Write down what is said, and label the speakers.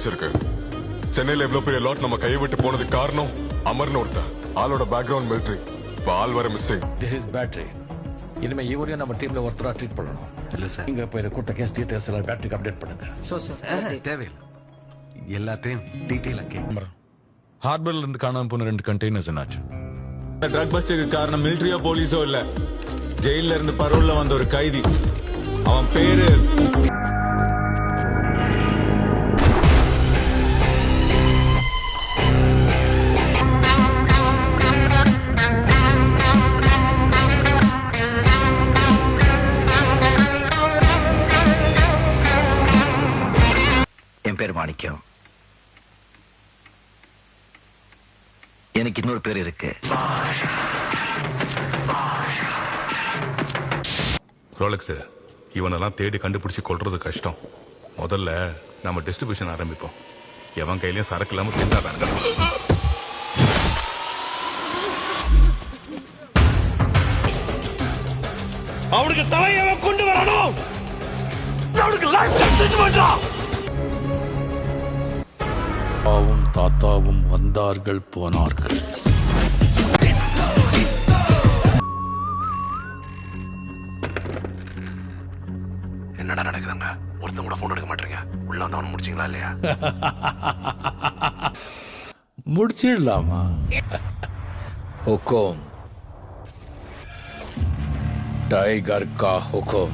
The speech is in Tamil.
Speaker 1: கிடைச்சிருக்கு. சென்னையில எவ்வளவு பெரிய லாட் நம்ம கையை விட்டு போனதுக்கு காரணம் அமர்னு ஒருத்தன். ஆளோட பேக்ரவுண்ட் மிலிட்டரி. இப்ப ஆள் வர மிஸ்ஸிங்.
Speaker 2: This is battery. இனிமே இவரையும் நம்ம டீம்ல ஒருத்தரா ட்ரீட் பண்ணணும்.
Speaker 3: இல்ல சார்,
Speaker 2: இங்க போய் கூட்ட கேஸ் டீடைல்ஸ் எல்லாம் பேட்டரிக்கு அப்டேட் பண்ணுங்க.
Speaker 3: தேவையில்லை. எல்லாத்தையும் டீட்டெயிலா கேட்க.
Speaker 4: ஹார்பர்ல இருந்து காணாம போன 2 கண்டெய்னர்ஸ் என்னாச்சு?
Speaker 5: இந்த ட்ரக் பஸ்டுக்கு காரணம் மிலிட்டரியோ போலீஸோ இல்ல, ஜெயில இருந்து பரோல்ல வந்த ஒரு கைதி. அவன் பேரு
Speaker 6: என் பேர் மாணிக்கம். எனக்கு இன்னொரு பேர் இருக்கு.
Speaker 7: ரோலக்ஸ், இவனெல்லாம் தேடி கண்டுபிடிச்சு கொள்றது கஷ்டம். முதல்ல நம்ம டிஸ்ட்ரிபியூஷன் ஆரம்பிப்போம். எவன் கையிலயும் சரக்கு இல்லாம திண்டாதாங்க.
Speaker 8: அவனுக்கு தலையவ கொண்டு வரணும். அவனுக்கு லைஃப் செட் பண்றான்.
Speaker 2: அப்பாவும் தாத்தாவும் வந்தார்கள் போனார்கள்.
Speaker 3: என்னடா நடக்குதுங்க? ஒருத்தன் கூட போன் எடுக்க மாட்டீங்க. உள்ள வந்து அவனை முடிச்சிங்களா இல்லையா?
Speaker 2: முடிச்சிடலாமா? हुकुम टाइगर का हुकुम.